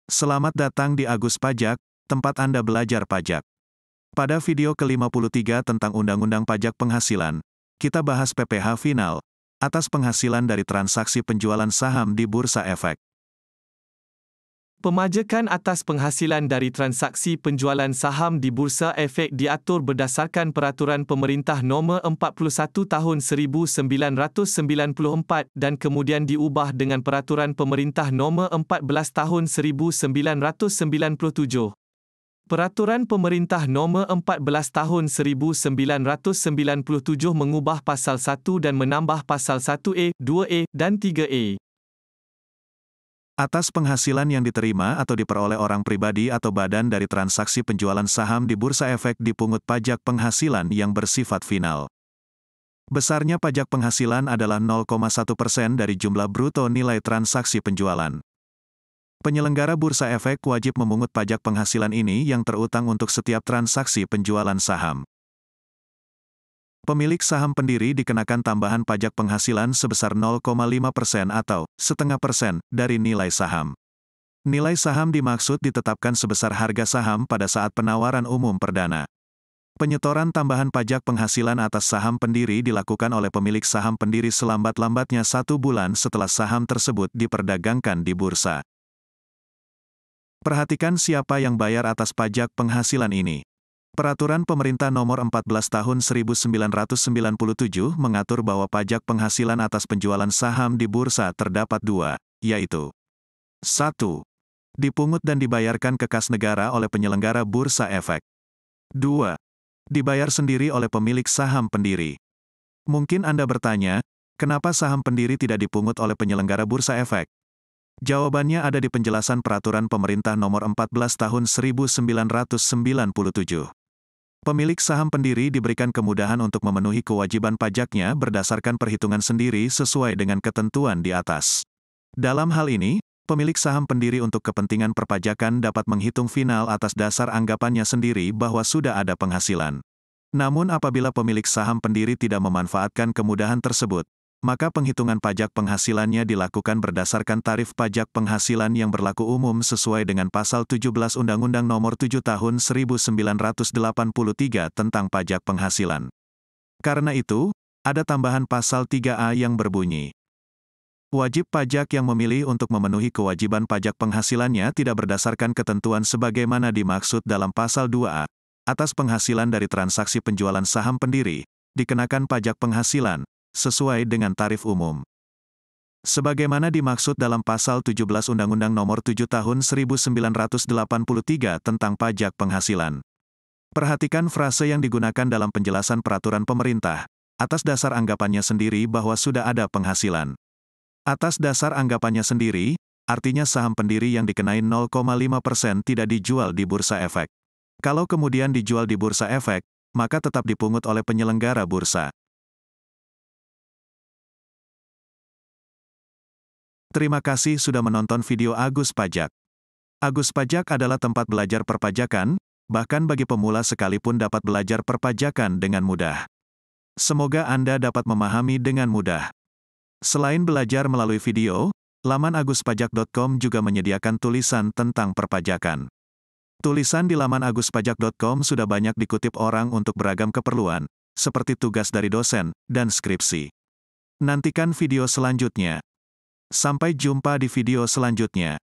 Selamat datang di Agus Pajak, tempat Anda belajar pajak. Pada video ke-53 tentang Undang-Undang Pajak Penghasilan, kita bahas PPh final, atas penghasilan dari transaksi penjualan saham di Bursa Efek. Pemajakan atas penghasilan dari transaksi penjualan saham di Bursa Efek diatur berdasarkan Peraturan Pemerintah Nombor 41 Tahun 1994 dan kemudian diubah dengan Peraturan Pemerintah Nombor 14 Tahun 1997. Peraturan Pemerintah Nombor 14 Tahun 1997 mengubah Pasal 1 dan menambah Pasal 1A, 2A, dan 3A. Atas penghasilan yang diterima atau diperoleh orang pribadi atau badan dari transaksi penjualan saham di Bursa Efek dipungut pajak penghasilan yang bersifat final. Besarnya pajak penghasilan adalah 0,1% dari jumlah bruto nilai transaksi penjualan. Penyelenggara Bursa Efek wajib memungut pajak penghasilan ini yang terutang untuk setiap transaksi penjualan saham. Pemilik saham pendiri dikenakan tambahan pajak penghasilan sebesar 0,5% atau 0,5% dari nilai saham. Nilai saham dimaksud ditetapkan sebesar harga saham pada saat penawaran umum perdana. Penyetoran tambahan pajak penghasilan atas saham pendiri dilakukan oleh pemilik saham pendiri selambat-lambatnya 1 bulan setelah saham tersebut diperdagangkan di bursa. Perhatikan siapa yang bayar atas pajak penghasilan ini. Peraturan Pemerintah Nomor 14 Tahun 1997 mengatur bahwa pajak penghasilan atas penjualan saham di bursa terdapat 2, yaitu 1. Dipungut dan dibayarkan ke kas negara oleh penyelenggara Bursa Efek. 2. Dibayar sendiri oleh pemilik saham pendiri. Mungkin Anda bertanya, kenapa saham pendiri tidak dipungut oleh penyelenggara Bursa Efek? Jawabannya ada di penjelasan Peraturan Pemerintah Nomor 14 Tahun 1997. Pemilik saham pendiri diberikan kemudahan untuk memenuhi kewajiban pajaknya berdasarkan perhitungan sendiri sesuai dengan ketentuan di atas. Dalam hal ini, pemilik saham pendiri untuk kepentingan perpajakan dapat menghitung final atas dasar anggapannya sendiri bahwa sudah ada penghasilan. Namun apabila pemilik saham pendiri tidak memanfaatkan kemudahan tersebut, maka penghitungan pajak penghasilannya dilakukan berdasarkan tarif pajak penghasilan yang berlaku umum sesuai dengan Pasal 17 Undang-Undang Nomor 7 Tahun 1983 tentang pajak penghasilan. Karena itu, ada tambahan Pasal 3A yang berbunyi, wajib pajak yang memilih untuk memenuhi kewajiban pajak penghasilannya tidak berdasarkan ketentuan sebagaimana dimaksud dalam Pasal 2A, atas penghasilan dari transaksi penjualan saham pendiri, dikenakan pajak penghasilan, sesuai dengan tarif umum. Sebagaimana dimaksud dalam Pasal 17 Undang-Undang Nomor 7 Tahun 1983 tentang pajak penghasilan. Perhatikan frase yang digunakan dalam penjelasan peraturan pemerintah, atas dasar anggapannya sendiri bahwa sudah ada penghasilan. Atas dasar anggapannya sendiri, artinya saham pendiri yang dikenai 0,5% tidak dijual di Bursa Efek. Kalau kemudian dijual di Bursa Efek, maka tetap dipungut oleh penyelenggara bursa. Terima kasih sudah menonton video Agus Pajak. Agus Pajak adalah tempat belajar perpajakan, bahkan bagi pemula sekalipun dapat belajar perpajakan dengan mudah. Semoga Anda dapat memahami dengan mudah. Selain belajar melalui video, laman aguspajak.com juga menyediakan tulisan tentang perpajakan. Tulisan di laman aguspajak.com sudah banyak dikutip orang untuk beragam keperluan, seperti tugas dari dosen dan skripsi. Nantikan video selanjutnya. Sampai jumpa di video selanjutnya.